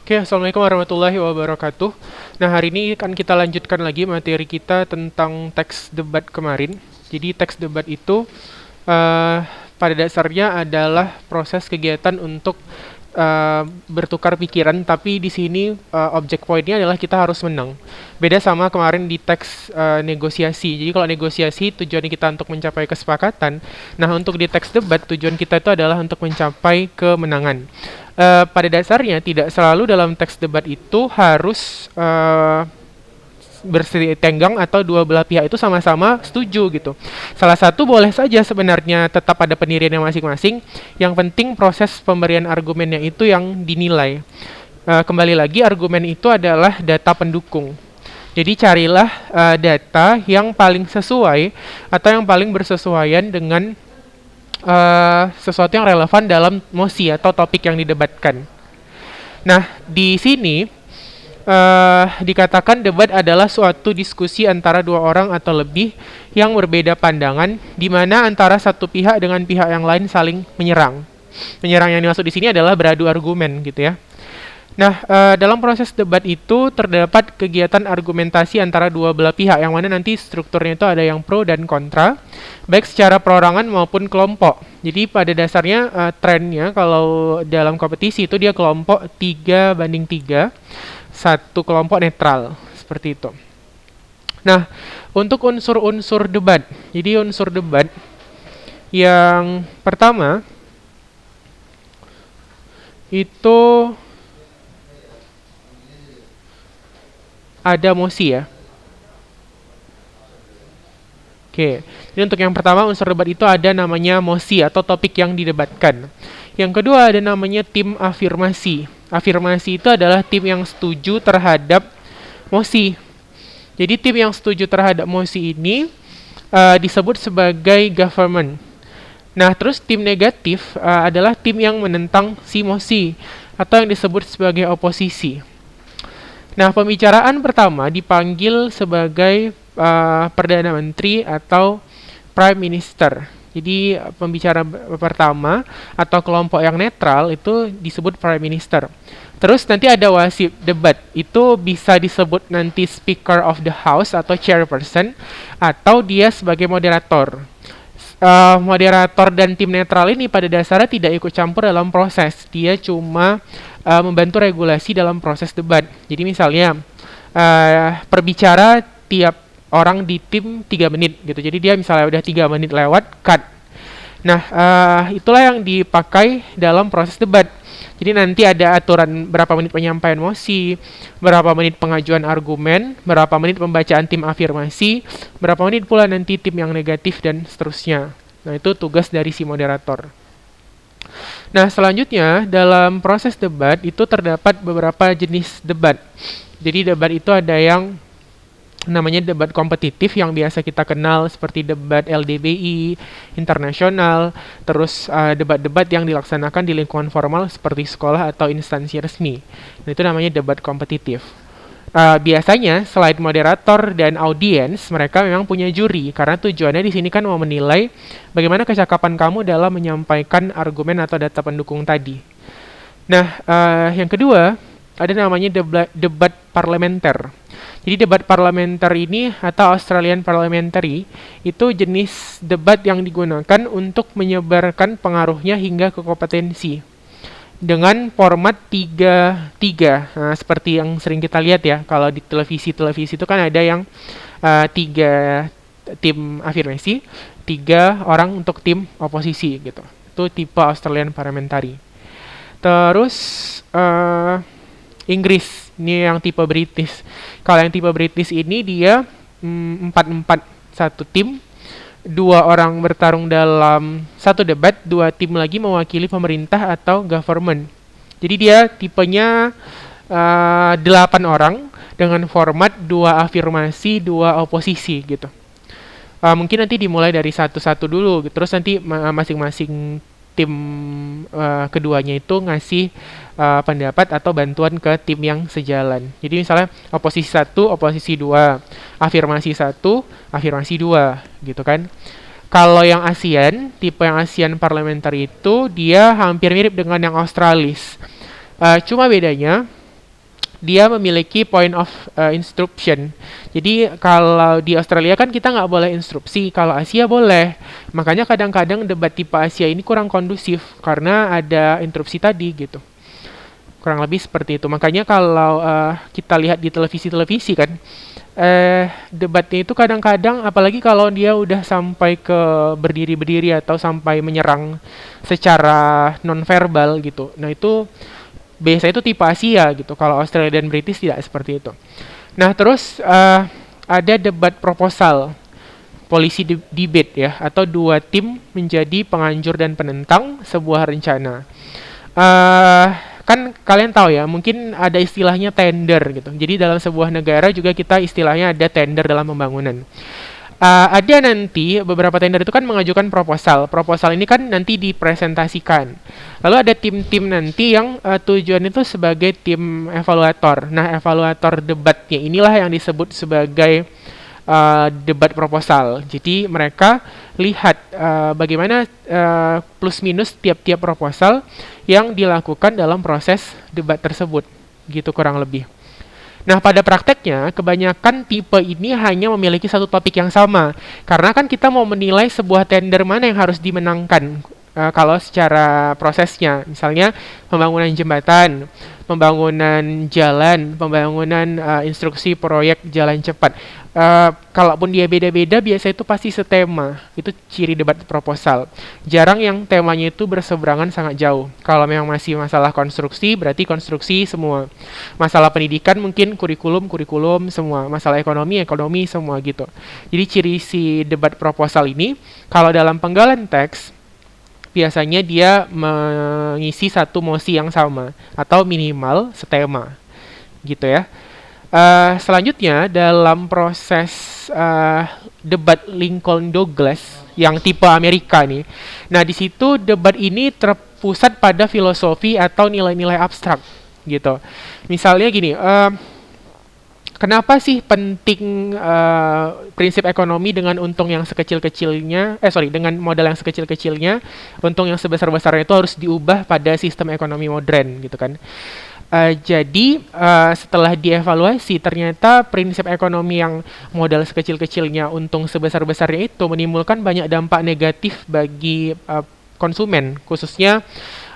Oke, Assalamualaikum warahmatullahi wabarakatuh. Nah, hari ini akan kita lanjutkan lagi materi kita tentang teks debat kemarin. Jadi, teks debat itu eh, pada dasarnya adalah proses kegiatan untuk bertukar pikiran, tapi di sini objek poinnya adalah kita harus menang. Beda sama kemarin di teks negosiasi. Jadi, kalau negosiasi tujuannya kita untuk mencapai kesepakatan. Nah, untuk di teks debat tujuan kita itu adalah untuk mencapai kemenangan. Pada dasarnya tidak selalu dalam teks debat itu harus bersitenggang atau dua belah pihak itu sama-sama setuju gitu. Salah satu boleh saja sebenarnya tetap ada pendiriannya masing-masing. Yang penting proses pemberian argumennya itu yang dinilai. Kembali lagi argumen itu adalah data pendukung. Jadi carilah data yang paling sesuai atau yang paling bersesuaian dengan sesuatu yang relevan dalam mosi atau topik yang didebatkan. Nah, di sini dikatakan debat adalah suatu diskusi antara dua orang atau lebih yang berbeda pandangan, di mana antara satu pihak dengan pihak yang lain saling menyerang. Menyerang yang dimaksud di sini adalah beradu argumen, gitu ya. Nah, dalam proses debat itu terdapat kegiatan argumentasi antara dua belah pihak, yang mana nanti strukturnya itu ada yang pro dan kontra, baik secara perorangan maupun kelompok. Jadi pada dasarnya trennya kalau dalam kompetisi itu dia kelompok 3 banding 3, satu kelompok netral, seperti itu. Nah, untuk unsur-unsur debat, jadi unsur debat yang pertama itu ada mosi ya. Oke, jadi untuk yang pertama unsur debat itu ada namanya mosi atau topik yang didebatkan. Yang kedua ada namanya tim afirmasi. Afirmasi itu adalah tim yang setuju terhadap mosi. Jadi tim yang setuju terhadap mosi ini disebut sebagai government. Nah, terus tim negatif adalah tim yang menentang si mosi atau yang disebut sebagai oposisi. Nah, pembicaraan pertama dipanggil sebagai Perdana Menteri atau Prime Minister. Jadi, pembicara pertama atau kelompok yang netral itu disebut Prime Minister. Terus nanti ada wasit debat. Itu bisa disebut nanti Speaker of the House atau Chairperson, atau dia sebagai moderator. Moderator dan tim netral ini pada dasarnya tidak ikut campur dalam proses. Dia cuma membantu regulasi dalam proses debat. Jadi misalnya perbicara tiap orang di tim 3 menit gitu. Jadi dia misalnya udah 3 menit lewat, cut. Nah, itulah yang dipakai dalam proses debat. Jadi nanti ada aturan berapa menit penyampaian mosi, berapa menit pengajuan argumen, berapa menit pembacaan tim afirmasi, berapa menit pula nanti tim yang negatif, dan seterusnya. Nah, itu tugas dari si moderator. Nah, selanjutnya dalam proses debat itu terdapat beberapa jenis debat. Jadi debat itu ada yang namanya debat kompetitif yang biasa kita kenal seperti debat LDBI, internasional, terus debat-debat yang dilaksanakan di lingkungan formal seperti sekolah atau instansi resmi. Nah, itu namanya debat kompetitif. Biasanya selain moderator dan audiens, mereka memang punya juri karena tujuannya di sini kan mau menilai bagaimana kecakapan kamu dalam menyampaikan argumen atau data pendukung tadi. Nah, yang kedua ada namanya debat parlementer. Jadi debat parlementer ini atau Australian Parliamentary itu jenis debat yang digunakan untuk menyebarkan pengaruhnya hingga ke kompetensi dengan format 3-3. Nah, seperti yang sering kita lihat ya, kalau di televisi itu kan ada yang 3 tim afirmasi, 3 orang untuk tim oposisi gitu. Itu tipe Australian Parliamentary. Terus Inggris, ini yang tipe British. Kalau yang tipe British ini dia 4-4 satu tim, 2 orang bertarung dalam satu debat, 2 tim lagi mewakili pemerintah atau government. Jadi dia tipenya 8 orang dengan format 2 afirmasi, 2 oposisi gitu. Mungkin nanti dimulai dari satu-satu dulu, terus nanti masing-masing tim keduanya itu ngasih pendapat atau bantuan ke tim yang sejalan. Jadi misalnya oposisi 1, oposisi 2, afirmasi 1, afirmasi 2 gitu kan. Kalau yang ASEAN, tipe yang ASEAN Parliamentary itu dia hampir mirip dengan yang Australis. Cuma bedanya dia memiliki point of instruction. Jadi kalau di Australia kan kita nggak boleh instruksi, kalau Asia boleh. Makanya kadang-kadang debat tipe Asia ini kurang kondusif karena ada interupsi tadi gitu. Kurang lebih seperti itu. Makanya kalau kita lihat di televisi-televisi kan, debatnya itu kadang-kadang apalagi kalau dia udah sampai ke berdiri-berdiri atau sampai menyerang secara nonverbal gitu. Nah itu biasanya itu tipe Asia gitu. Kalau Australia dan British tidak seperti itu. Nah terus ada debat proposal, polisi debate ya, atau dua tim menjadi penganjur dan penentang sebuah rencana. uh, Kan kalian tahu ya, mungkin ada istilahnya tender gitu. Jadi dalam sebuah negara juga kita istilahnya ada tender dalam pembangunan. Ada nanti beberapa tender itu kan mengajukan proposal. Proposal ini kan nanti dipresentasikan. Lalu ada tim-tim nanti yang tujuan itu sebagai tim evaluator. Nah, evaluator debatnya inilah yang disebut sebagai debat proposal. Jadi mereka lihat bagaimana plus minus tiap-tiap proposal yang dilakukan dalam proses debat tersebut, gitu kurang lebih. Nah, pada prakteknya, kebanyakan tipe ini hanya memiliki satu topik yang sama. Karena kan kita mau menilai sebuah tender mana yang harus dimenangkan. Kalau secara prosesnya, misalnya pembangunan jembatan, pembangunan jalan, pembangunan instruksi proyek jalan cepat. Kalaupun dia beda-beda, biasa itu pasti setema. Itu ciri debat proposal. Jarang yang temanya itu berseberangan sangat jauh. Kalau memang masih masalah konstruksi, berarti konstruksi semua. Masalah pendidikan mungkin kurikulum semua. Masalah ekonomi semua gitu. Jadi ciri si debat proposal ini, kalau dalam penggalan teks, biasanya dia mengisi satu mosi yang sama atau minimal setema gitu ya. Selanjutnya dalam proses debat Lincoln Douglas yang tipe Amerika nih. Nah, di situ debat ini terpusat pada filosofi atau nilai-nilai abstrak gitu. Misalnya gini, kenapa sih penting prinsip ekonomi dengan untung yang sekecil-kecilnya, dengan modal yang sekecil-kecilnya, untung yang sebesar-besarnya itu harus diubah pada sistem ekonomi modern gitu kan. Jadi setelah dievaluasi ternyata prinsip ekonomi yang modal sekecil-kecilnya untung sebesar-besarnya itu menimbulkan banyak dampak negatif bagi konsumen, khususnya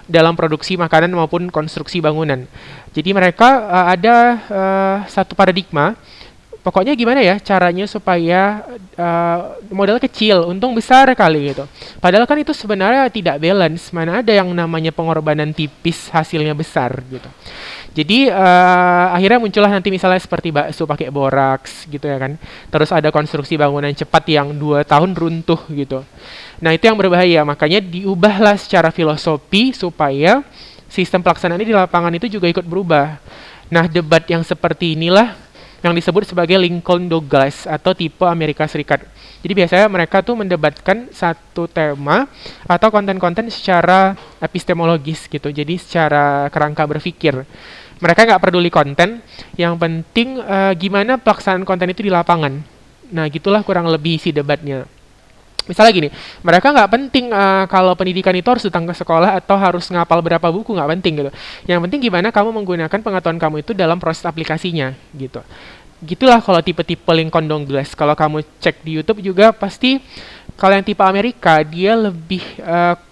dalam produksi makanan maupun konstruksi bangunan. Jadi mereka ada satu paradigma, pokoknya gimana ya caranya supaya modal kecil, untung besar kali gitu. Padahal kan itu sebenarnya tidak balance, mana ada yang namanya pengorbanan tipis hasilnya besar gitu. Jadi akhirnya muncullah nanti misalnya seperti bakso pakai boraks gitu ya kan. Terus ada konstruksi bangunan cepat yang 2 tahun runtuh gitu. Nah itu yang berbahaya, makanya diubahlah secara filosofi supaya sistem pelaksanaan di lapangan itu juga ikut berubah. Nah debat yang seperti inilah yang disebut sebagai Lincoln Douglas atau tipe Amerika Serikat. Jadi biasanya mereka tuh mendebatkan satu tema atau konten-konten secara epistemologis gitu. Jadi secara kerangka berpikir. Mereka nggak peduli konten, yang penting gimana pelaksanaan konten itu di lapangan. Nah gitulah kurang lebih isi debatnya. Misalnya gini, mereka nggak penting kalau pendidikan itu harus datang ke sekolah atau harus ngapal berapa buku, nggak penting gitu. Yang penting gimana kamu menggunakan pengetahuan kamu itu dalam proses aplikasinya gitu. Gitulah kalau tipe-tipe Lincoln Douglas. Kalau kamu cek di YouTube juga pasti kalau yang tipe Amerika dia lebih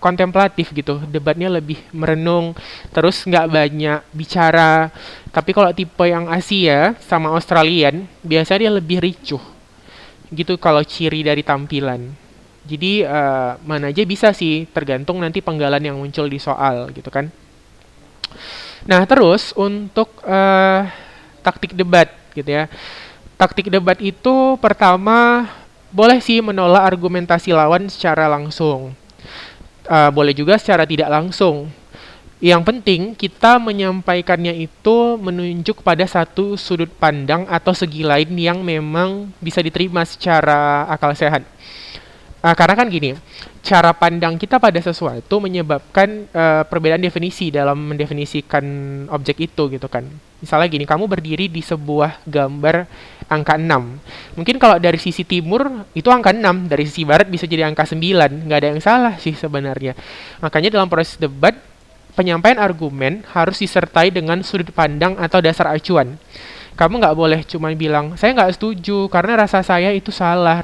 kontemplatif gitu, debatnya lebih merenung, terus nggak banyak bicara. Tapi kalau tipe yang Asia sama Australian biasanya dia lebih ricuh gitu kalau ciri dari tampilan. Jadi mana aja bisa sih, tergantung nanti penggalan yang muncul di soal gitu kan. Nah terus untuk taktik debat gitu ya. Taktik debat itu pertama boleh sih menolak argumentasi lawan secara langsung. Boleh juga secara tidak langsung. Yang penting kita menyampaikannya itu menunjuk pada satu sudut pandang atau segi lain yang memang bisa diterima secara akal sehat. Karena kan gini, cara pandang kita pada sesuatu menyebabkan perbedaan definisi dalam mendefinisikan objek itu gitu kan. Misalnya gini, kamu berdiri di sebuah gambar angka 6. Mungkin kalau dari sisi timur itu angka 6, dari sisi barat bisa jadi angka 9. Nggak ada yang salah sih sebenarnya. Makanya dalam proses debat, penyampaian argumen harus disertai dengan sudut pandang atau dasar acuan. Kamu nggak boleh cuma bilang saya nggak setuju karena rasa saya itu salah,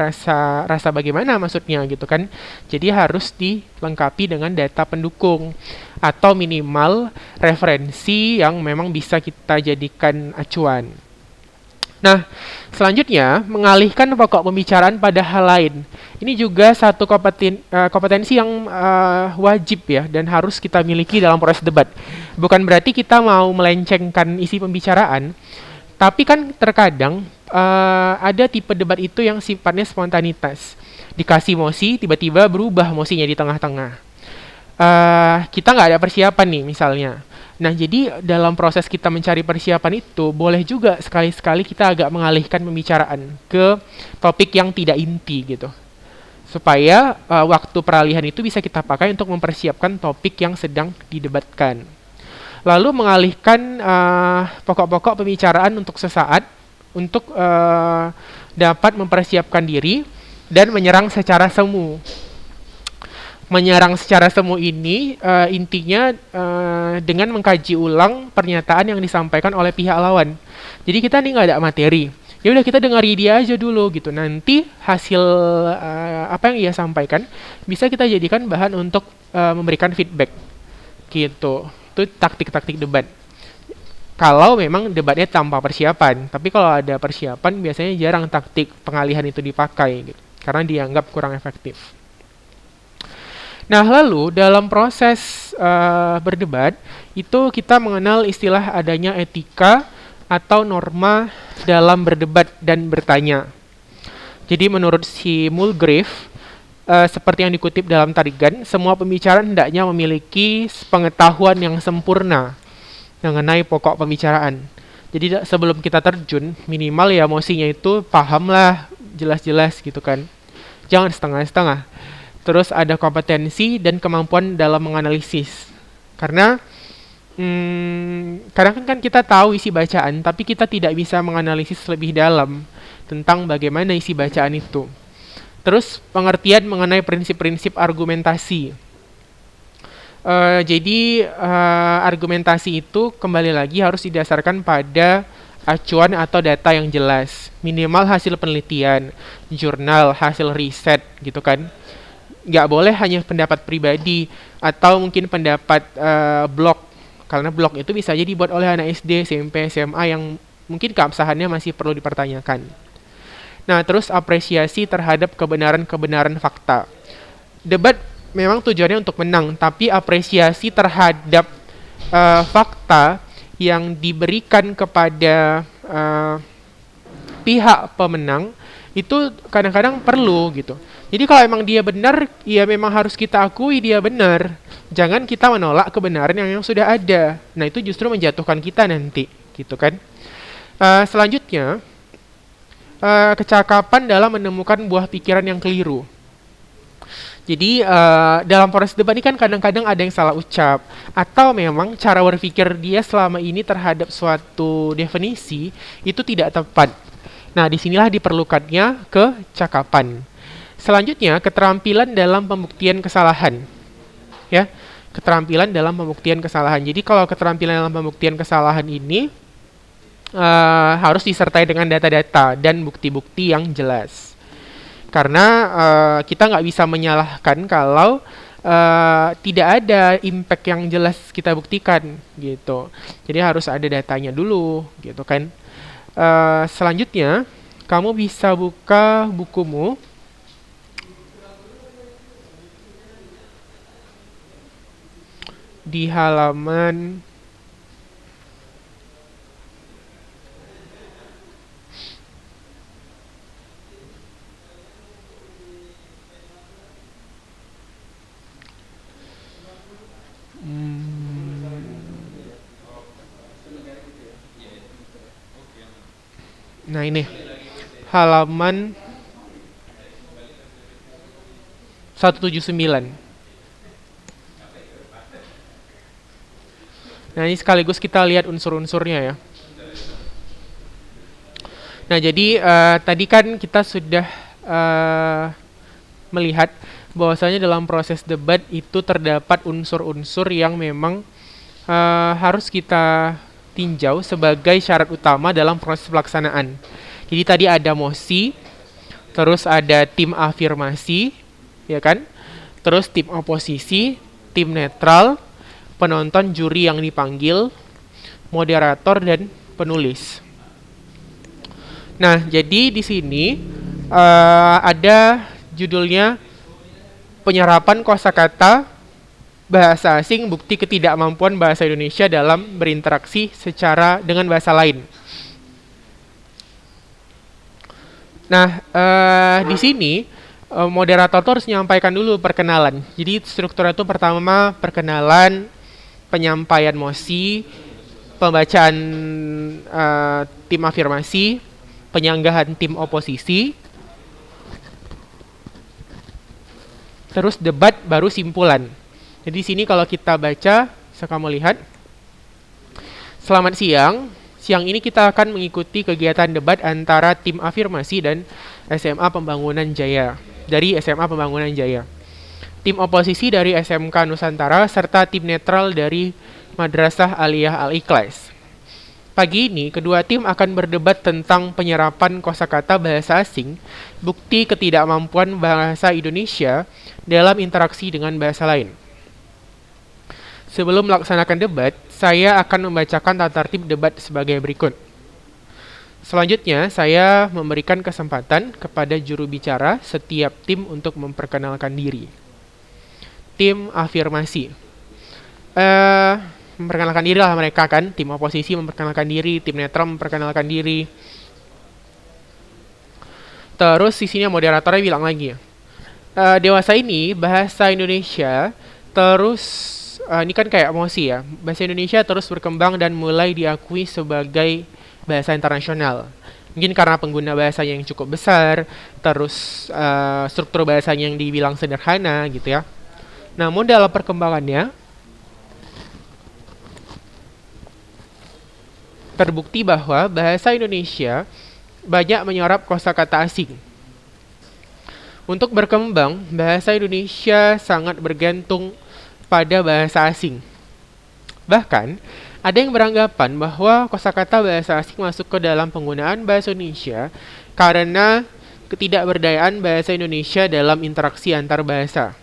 rasa bagaimana maksudnya gitu kan. Jadi harus dilengkapi dengan data pendukung atau minimal referensi yang memang bisa kita jadikan acuan. Nah, selanjutnya mengalihkan pokok pembicaraan pada hal lain. Ini juga satu kompetensi yang wajib ya dan harus kita miliki dalam proses debat. Bukan berarti kita mau melencengkan isi pembicaraan, tapi kan terkadang ada tipe debat itu yang sifatnya spontanitas. Dikasih mosi, tiba-tiba berubah mosinya di tengah-tengah. Kita nggak ada persiapan nih misalnya. Nah, jadi dalam proses kita mencari persiapan itu, boleh juga sekali-sekali kita agak mengalihkan pembicaraan ke topik yang tidak inti gitu. Supaya waktu peralihan itu bisa kita pakai untuk mempersiapkan topik yang sedang didebatkan. Lalu mengalihkan pokok-pokok pembicaraan untuk sesaat, untuk dapat mempersiapkan diri dan menyerang secara semu. Menyerang secara semu ini intinya dengan mengkaji ulang pernyataan yang disampaikan oleh pihak lawan. Jadi kita nih nggak ada materi. Ya udah kita dengari dia aja dulu gitu. Nanti hasil apa yang ia sampaikan bisa kita jadikan bahan untuk memberikan feedback. Gitu. Itu taktik-taktik debat. Kalau memang debatnya tanpa persiapan. Tapi kalau ada persiapan biasanya jarang taktik pengalihan itu dipakai gitu. Karena dianggap kurang efektif. Nah, lalu dalam proses berdebat, itu kita mengenal istilah adanya etika atau norma dalam berdebat dan bertanya. Jadi menurut si Mulgrave, seperti yang dikutip dalam Tarigan, semua pembicaraan hendaknya memiliki pengetahuan yang sempurna mengenai pokok pembicaraan. Jadi sebelum kita terjun, minimal ya emosinya itu pahamlah, jelas-jelas gitu kan. Jangan setengah-setengah. Terus ada kompetensi dan kemampuan dalam menganalisis. Karena kadang kan kita tahu isi bacaan, tapi kita tidak bisa menganalisis lebih dalam tentang bagaimana isi bacaan itu. Terus pengertian mengenai prinsip-prinsip argumentasi. Jadi argumentasi itu kembali lagi harus didasarkan pada acuan atau data yang jelas. Minimal hasil penelitian, jurnal, hasil riset gitu kan. Nggak boleh hanya pendapat pribadi atau mungkin pendapat blog, karena blog itu bisa jadi dibuat oleh anak SD, SMP, SMA yang mungkin keabsahannya masih perlu dipertanyakan. Nah, terus apresiasi terhadap kebenaran-kebenaran fakta. Debat memang tujuannya untuk menang, tapi apresiasi terhadap fakta yang diberikan kepada pihak pemenang itu kadang-kadang perlu gitu. Jadi kalau emang dia benar, ya memang harus kita akui dia benar. Jangan kita menolak kebenaran yang sudah ada. Nah, itu justru menjatuhkan kita nanti, gitu kan. Selanjutnya, kecakapan dalam menemukan buah pikiran yang keliru. Jadi dalam proses debat ini kan kadang-kadang ada yang salah ucap, atau memang cara berpikir dia selama ini terhadap suatu definisi itu tidak tepat. Nah, disinilah diperlukannya kecakapan. Selanjutnya, keterampilan dalam pembuktian kesalahan. Ya, keterampilan dalam pembuktian kesalahan. Jadi kalau keterampilan dalam pembuktian kesalahan ini harus disertai dengan data-data dan bukti-bukti yang jelas. Karena kita nggak bisa menyalahkan kalau tidak ada impact yang jelas kita buktikan gitu. Jadi harus ada datanya dulu gitu kan. Selanjutnya, kamu bisa buka bukumu. Di halaman nah ini halaman 179. Nah, ini sekaligus kita lihat unsur-unsurnya ya. Nah, jadi tadi kan kita sudah melihat bahwasanya dalam proses debat itu terdapat unsur-unsur yang memang harus kita tinjau sebagai syarat utama dalam proses pelaksanaan. Jadi tadi ada mosi, terus ada tim afirmasi, ya kan? Terus tim oposisi, tim netral, penonton, juri yang dipanggil, moderator, dan penulis. Nah, jadi di sini ada judulnya penyerapan kosakata bahasa asing, bukti ketidakmampuan bahasa Indonesia dalam berinteraksi secara dengan bahasa lain. Nah, di sini moderator tuh harus menyampaikan dulu perkenalan. Jadi struktur itu pertama perkenalan, penyampaian mosi, pembacaan tim afirmasi, penyanggahan tim oposisi, terus debat, baru simpulan. Jadi di sini kalau kita baca, bisa kamu lihat. Selamat siang. Siang ini kita akan mengikuti kegiatan debat antara tim afirmasi dan SMA Pembangunan Jaya. Dari SMA Pembangunan Jaya. Tim oposisi dari SMK Nusantara serta tim netral dari Madrasah Aliyah Al-Ikhlas. Pagi ini, kedua tim akan berdebat tentang penyerapan kosakata bahasa asing, bukti ketidakmampuan bahasa Indonesia dalam interaksi dengan bahasa lain. Sebelum melaksanakan debat, saya akan membacakan tata tertib debat sebagai berikut. Selanjutnya, saya memberikan kesempatan kepada juru bicara setiap tim untuk memperkenalkan diri. Tim afirmasi. Memperkenalkan diri lah mereka kan. Tim oposisi memperkenalkan diri, tim netral memperkenalkan diri. Terus di sini moderatornya bilang lagi. Dewasa ini bahasa Indonesia terus ini kan kayak emosi ya. Bahasa Indonesia terus berkembang dan mulai diakui sebagai bahasa internasional. Mungkin karena pengguna bahasanya yang cukup besar, terus struktur bahasanya yang dibilang sederhana gitu ya. Namun dalam perkembangannya, terbukti bahwa bahasa Indonesia banyak menyerap kosakata asing. Untuk berkembang, bahasa Indonesia sangat bergantung pada bahasa asing. Bahkan, ada yang beranggapan bahwa kosakata bahasa asing masuk ke dalam penggunaan bahasa Indonesia karena ketidakberdayaan bahasa Indonesia dalam interaksi antar bahasa.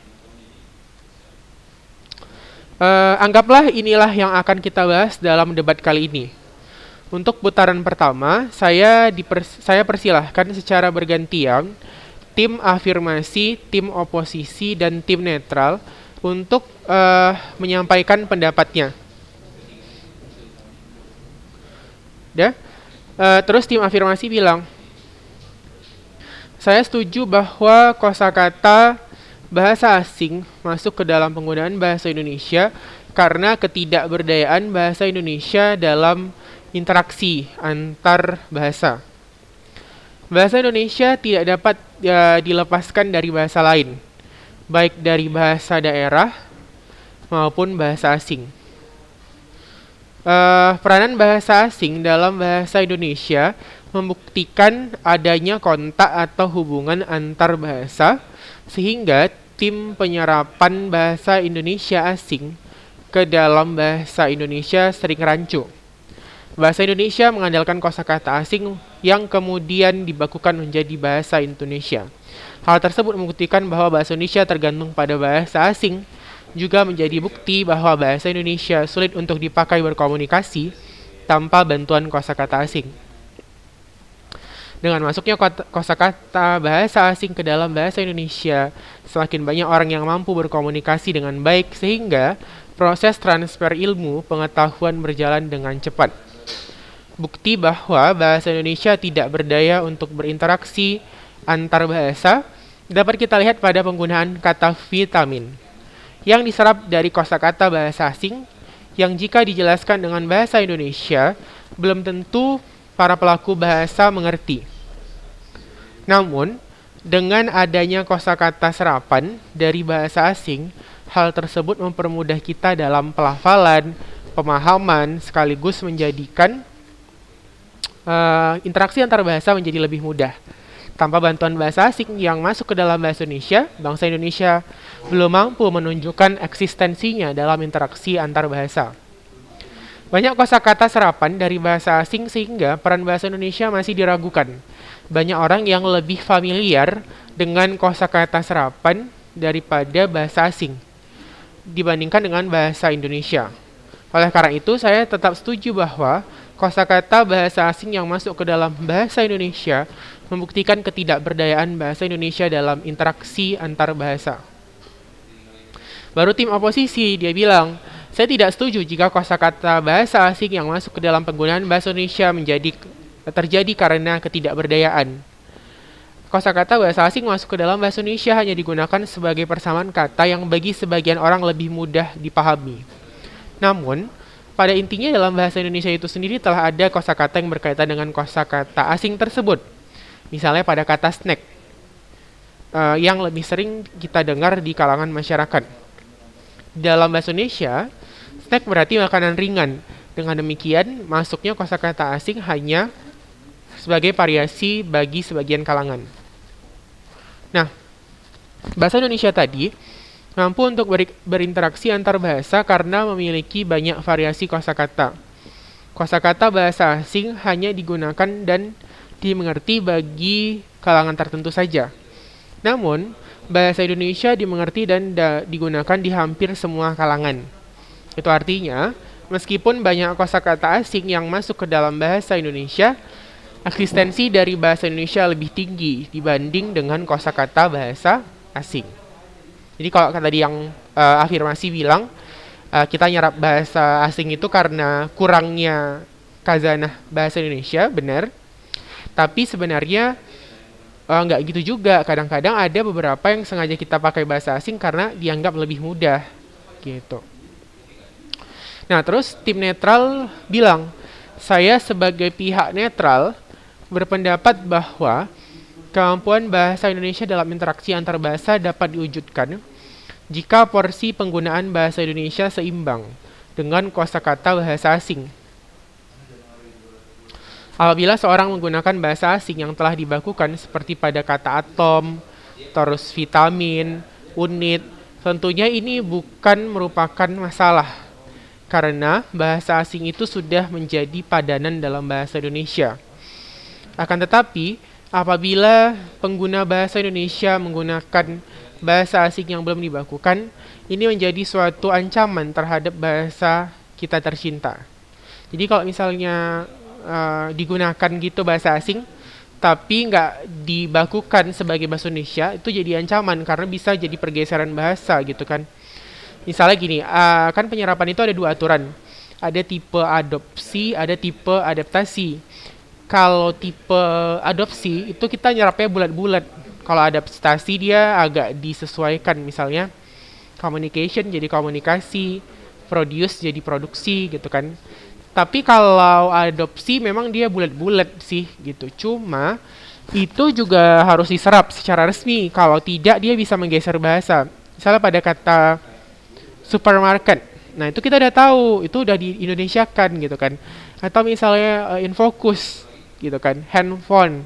Anggaplah inilah yang akan kita bahas dalam debat kali ini. Untuk putaran pertama, saya persilahkan secara bergantian tim afirmasi, tim oposisi, dan tim netral untuk menyampaikan pendapatnya. Terus tim afirmasi bilang, saya setuju bahwa kosakata bahasa asing masuk ke dalam penggunaan bahasa Indonesia karena ketidakberdayaan bahasa Indonesia dalam interaksi antar bahasa. Bahasa Indonesia tidak dapat dilepaskan dari bahasa lain, baik dari bahasa daerah maupun bahasa asing. Peranan bahasa asing dalam bahasa Indonesia membuktikan adanya kontak atau hubungan antar bahasa, sehingga tim penyerapan bahasa Indonesia asing ke dalam bahasa Indonesia sering rancu. Bahasa Indonesia mengandalkan kosakata asing yang kemudian dibakukan menjadi bahasa Indonesia. Hal tersebut membuktikan bahwa bahasa Indonesia tergantung pada bahasa asing, juga menjadi bukti bahwa bahasa Indonesia sulit untuk dipakai berkomunikasi tanpa bantuan kosakata asing. Dengan masuknya kosakata bahasa asing ke dalam bahasa Indonesia, semakin banyak orang yang mampu berkomunikasi dengan baik sehingga proses transfer ilmu pengetahuan berjalan dengan cepat. Bukti bahwa bahasa Indonesia tidak berdaya untuk berinteraksi antar bahasa dapat kita lihat pada penggunaan kata vitamin yang diserap dari kosakata bahasa asing yang jika dijelaskan dengan bahasa Indonesia belum tentu para pelaku bahasa mengerti. Namun, dengan adanya kosakata serapan dari bahasa asing, hal tersebut mempermudah kita dalam pelafalan, pemahaman, sekaligus menjadikan interaksi antar bahasa menjadi lebih mudah. Tanpa bantuan bahasa asing yang masuk ke dalam bahasa Indonesia, bangsa Indonesia belum mampu menunjukkan eksistensinya dalam interaksi antar bahasa. Banyak kosakata serapan dari bahasa asing sehingga peran bahasa Indonesia masih diragukan. Banyak orang yang lebih familiar dengan kosakata serapan daripada bahasa asing dibandingkan dengan bahasa Indonesia. Oleh karena itu, saya tetap setuju bahwa kosakata bahasa asing yang masuk ke dalam bahasa Indonesia membuktikan ketidakberdayaan bahasa Indonesia dalam interaksi antar bahasa. Baru tim oposisi, dia bilang, saya tidak setuju jika kosakata bahasa asing yang masuk ke dalam penggunaan bahasa Indonesia terjadi karena ketidakberdayaan. Kosakata bahasa asing masuk ke dalam bahasa Indonesia hanya digunakan sebagai persamaan kata yang bagi sebagian orang lebih mudah dipahami. Namun, pada intinya dalam bahasa Indonesia itu sendiri telah ada kosakata yang berkaitan dengan kosakata asing tersebut. Misalnya pada kata snack, yang lebih sering kita dengar di kalangan masyarakat. Dalam bahasa Indonesia, snack berarti makanan ringan. Dengan demikian, masuknya kosakata asing hanya sebagai variasi bagi sebagian kalangan. Nah, bahasa Indonesia tadi mampu untuk berinteraksi antar bahasa karena memiliki banyak variasi kosakata. Kosakata bahasa asing hanya digunakan dan dimengerti bagi kalangan tertentu saja. Namun, bahasa Indonesia dimengerti dan digunakan di hampir semua kalangan. Itu artinya, meskipun banyak kosakata asing yang masuk ke dalam bahasa Indonesia, eksistensi dari bahasa Indonesia lebih tinggi dibanding dengan kosakata bahasa asing. Jadi kalau tadi yang afirmasi bilang, kita nyerap bahasa asing itu karena kurangnya khazanah bahasa Indonesia, benar. Tapi sebenarnya nggak gitu juga. Kadang-kadang ada beberapa yang sengaja kita pakai bahasa asing karena dianggap lebih mudah, gitu. Nah, terus tim netral bilang, saya sebagai pihak netral berpendapat bahwa kemampuan bahasa Indonesia dalam interaksi antar bahasa dapat diwujudkan jika porsi penggunaan bahasa Indonesia seimbang dengan kosakata bahasa asing. Apabila seorang menggunakan bahasa asing yang telah dibakukan seperti pada kata atom, terus vitamin, unit, tentunya ini bukan merupakan masalah karena bahasa asing itu sudah menjadi padanan dalam bahasa Indonesia. Akan tetapi, apabila pengguna bahasa Indonesia menggunakan bahasa asing yang belum dibakukan, ini menjadi suatu ancaman terhadap bahasa kita tercinta. Jadi kalau misalnya digunakan gitu bahasa asing, tapi nggak dibakukan sebagai bahasa Indonesia, itu jadi ancaman karena bisa jadi pergeseran bahasa gitu kan. Misalnya gini, kan penyerapan itu ada dua aturan. Ada tipe adopsi, ada tipe adaptasi. Kalau tipe adopsi itu kita nyerapnya bulat-bulat. Kalau adaptasi dia agak disesuaikan, misalnya communication jadi komunikasi, produce jadi produksi gitu kan. Tapi kalau adopsi memang dia bulat-bulat sih gitu. Cuma itu juga harus diserap secara resmi. Kalau tidak dia bisa menggeser bahasa. Misalnya pada kata supermarket. Nah, itu kita udah tahu, itu udah di Indonesiakan gitu kan. Atau misalnya infocus gitu kan, handphone.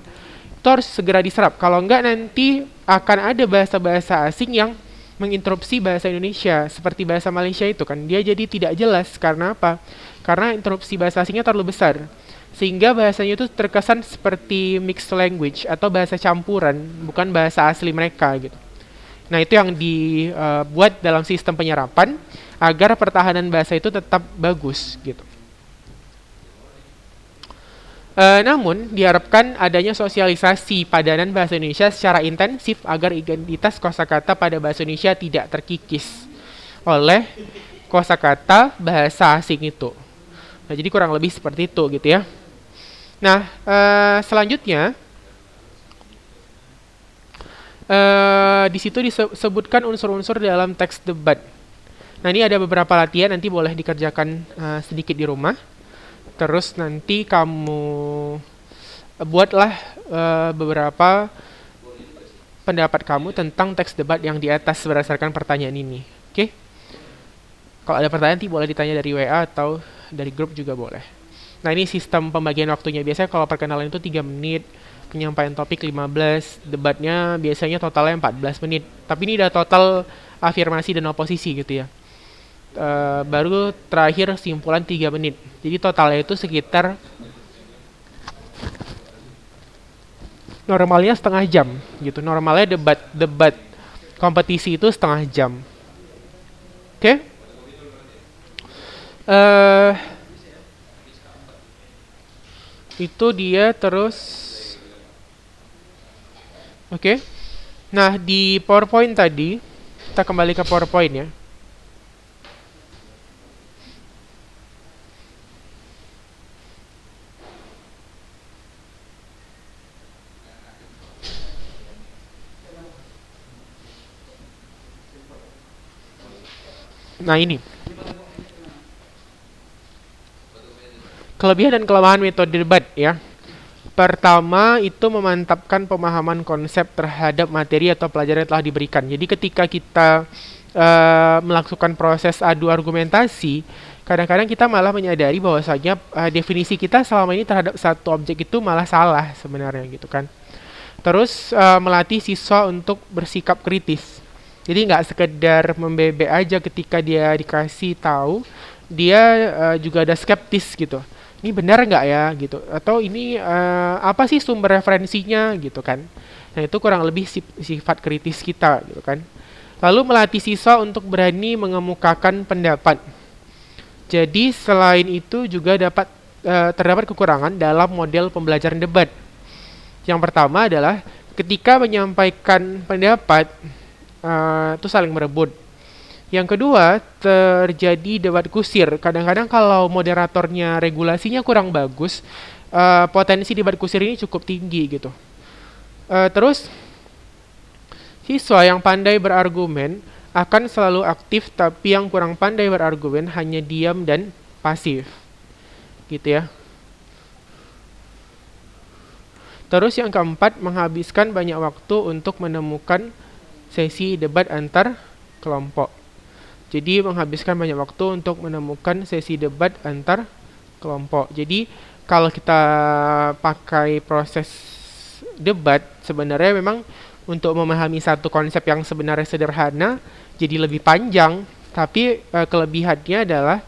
Itu harus segera diserap. Kalau enggak nanti akan ada bahasa-bahasa asing yang menginterupsi bahasa Indonesia seperti bahasa Malaysia itu kan. Dia jadi tidak jelas karena apa? Karena interupsi bahasa asingnya terlalu besar. Sehingga bahasanya itu terkesan seperti mixed language atau bahasa campuran, bukan bahasa asli mereka gitu. Nah, itu yang dibuat dalam sistem penyerapan agar pertahanan bahasa itu tetap bagus gitu. Namun, diharapkan adanya sosialisasi padanan bahasa Indonesia secara intensif agar identitas kosakata pada bahasa Indonesia tidak terkikis oleh kosakata bahasa asing itu. Nah, jadi kurang lebih seperti itu gitu ya. Nah, selanjutnya di situ disebutkan unsur-unsur dalam teks debat. Nah, ini ada beberapa latihan, nanti boleh dikerjakan sedikit di rumah. Terus nanti kamu buatlah beberapa pendapat kamu tentang teks debat yang di atas berdasarkan pertanyaan ini. Oke? Kalau ada pertanyaan nanti boleh ditanya dari WA atau dari grup juga boleh. Nah, ini sistem pembagian waktunya. Biasanya kalau perkenalan itu 3 menit, penyampaian topik 15, debatnya biasanya totalnya 14 menit. Tapi ini udah total afirmasi dan oposisi gitu ya. baru terakhir simpulan 3 menit. Jadi totalnya itu sekitar normalnya setengah jam gitu. Normalnya debat kompetisi itu setengah jam. Oke? Itu dia terus. Oke. Nah, di PowerPoint tadi, kita kembali ke PowerPoint ya. Nah, ini. Kelebihan dan kelemahan metode debat ya. Pertama, itu memantapkan pemahaman konsep terhadap materi atau pelajaran yang telah diberikan. Jadi ketika kita melakukan proses adu argumentasi, kadang-kadang kita malah menyadari bahwasanya definisi kita selama ini terhadap satu objek itu malah salah sebenarnya gitu kan. Terus melatih siswa untuk bersikap kritis. Jadi nggak sekedar membebek aja ketika dia dikasih tahu, dia juga ada skeptis gitu. Ini benar nggak ya gitu? Atau ini apa sih sumber referensinya gitu kan? Nah itu kurang lebih sifat kritis kita gitu kan. Lalu melatih siswa untuk berani mengemukakan pendapat. Jadi selain itu juga terdapat kekurangan dalam model pembelajaran debat. Yang pertama adalah ketika menyampaikan pendapat itu saling berebut. Yang kedua, terjadi debat kusir. Kadang-kadang kalau moderatornya regulasinya kurang bagus, potensi debat kusir ini cukup tinggi gitu. Terus, siswa yang pandai berargumen akan selalu aktif, tapi yang kurang pandai berargumen hanya diam dan pasif. Gitu ya. Terus yang keempat, menghabiskan banyak waktu untuk menemukan sesi debat antar kelompok. Jadi menghabiskan banyak waktu untuk menemukan sesi debat antar kelompok. Jadi kalau kita pakai proses debat, sebenarnya memang untuk memahami satu konsep yang sebenarnya sederhana jadi lebih panjang, tapi kelebihannya adalah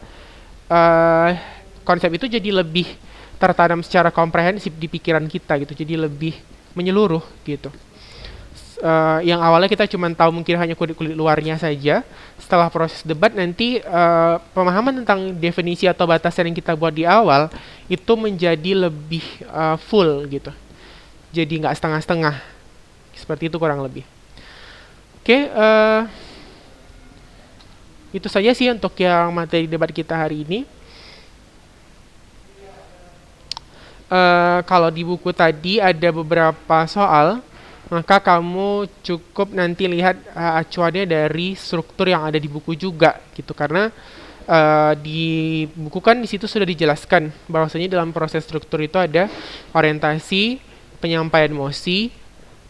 konsep itu jadi lebih tertanam secara komprehensif di pikiran kita gitu. Jadi lebih menyeluruh gitu. Yang awalnya kita cuma tahu mungkin hanya kulit-kulit luarnya saja, setelah proses debat nanti pemahaman tentang definisi atau batasan yang kita buat di awal itu menjadi lebih full gitu. Jadi nggak setengah-setengah. Seperti itu kurang lebih. Oke, itu saja sih untuk yang materi debat kita hari ini. Kalau di buku tadi ada beberapa soal, maka kamu cukup nanti lihat acuannya dari struktur yang ada di buku juga gitu, karena di buku kan di situ sudah dijelaskan bahwasanya dalam proses struktur itu ada orientasi, penyampaian mosi,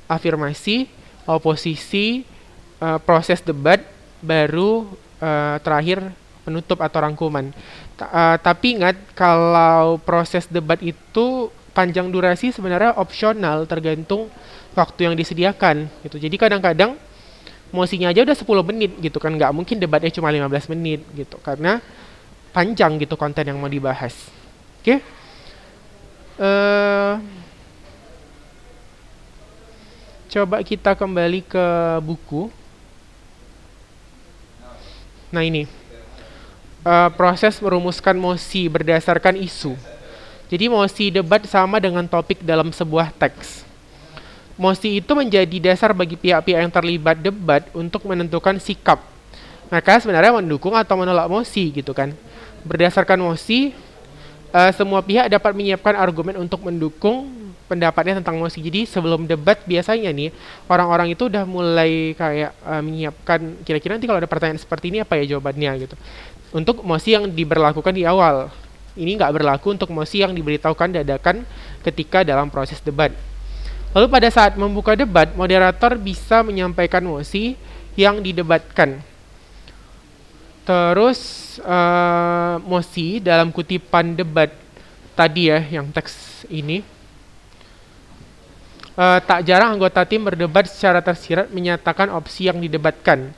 afirmasi, oposisi, proses debat, baru terakhir penutup atau rangkuman. Tapi ingat kalau proses debat itu panjang durasi sebenarnya opsional, tergantung waktu yang disediakan gitu. Jadi kadang-kadang mosinya aja udah 10 menit gitu kan, nggak mungkin debatnya cuma 15 menit gitu, karena panjang gitu konten yang mau dibahas. Oke. Coba kita kembali ke buku. Nah ini proses merumuskan mosi berdasarkan isu. Jadi mosi debat sama dengan topik dalam sebuah teks. Mosi itu menjadi dasar bagi pihak-pihak yang terlibat debat untuk menentukan sikap. Mereka sebenarnya mendukung atau menolak mosi gitu kan. Berdasarkan mosi, semua pihak dapat menyiapkan argumen untuk mendukung pendapatnya tentang mosi. Jadi sebelum debat biasanya nih, orang-orang itu udah mulai kayak menyiapkan kira-kira nanti kalau ada pertanyaan seperti ini apa ya jawabannya gitu. Untuk mosi yang diberlakukan di awal. Ini nggak berlaku untuk mosi yang diberitahukan dadakan ketika dalam proses debat. Lalu pada saat membuka debat, moderator bisa menyampaikan mosi yang didebatkan. Terus mosi dalam kutipan debat tadi ya, yang teks ini. Tak jarang anggota tim berdebat secara tersirat menyatakan opsi yang didebatkan.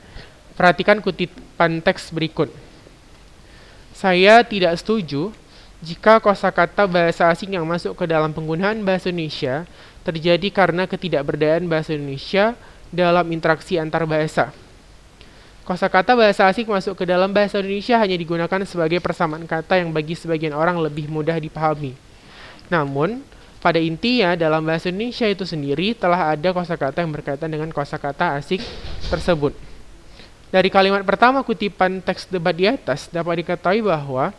Perhatikan kutipan teks berikut. Saya tidak setuju jika kosakata bahasa asing yang masuk ke dalam penggunaan bahasa Indonesia terjadi karena ketidakberdayaan bahasa Indonesia dalam interaksi antar bahasa. Kosakata bahasa asing masuk ke dalam bahasa Indonesia hanya digunakan sebagai persamaan kata yang bagi sebagian orang lebih mudah dipahami. Namun, pada intinya dalam bahasa Indonesia itu sendiri telah ada kosakata yang berkaitan dengan kosakata asing tersebut. Dari kalimat pertama kutipan teks debat di atas dapat diketahui bahwa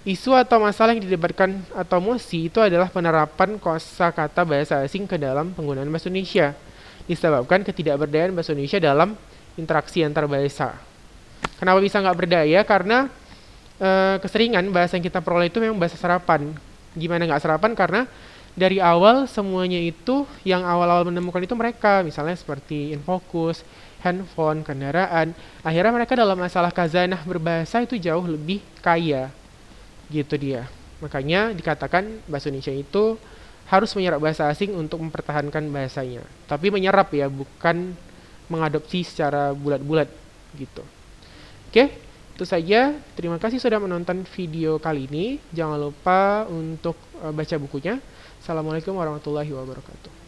isu atau masalah yang didebatkan atau mosi itu adalah penerapan kosakata bahasa asing ke dalam penggunaan bahasa Indonesia disebabkan ketidakberdayaan bahasa Indonesia dalam interaksi antar bahasa. Kenapa bisa nggak berdaya? Karena keseringan bahasa yang kita peroleh itu memang bahasa serapan. Gimana nggak serapan? Karena dari awal semuanya itu yang awal-awal menemukan itu mereka, misalnya seperti Infocus, handphone, kendaraan. Akhirnya mereka dalam masalah khazanah berbahasa itu jauh lebih kaya. Gitu dia. Makanya dikatakan bahasa Indonesia itu harus menyerap bahasa asing untuk mempertahankan bahasanya. Tapi menyerap ya, bukan mengadopsi secara bulat-bulat gitu. Oke, itu saja. Terima kasih sudah menonton video kali ini. Jangan lupa untuk baca bukunya. Assalamualaikum warahmatullahi wabarakatuh.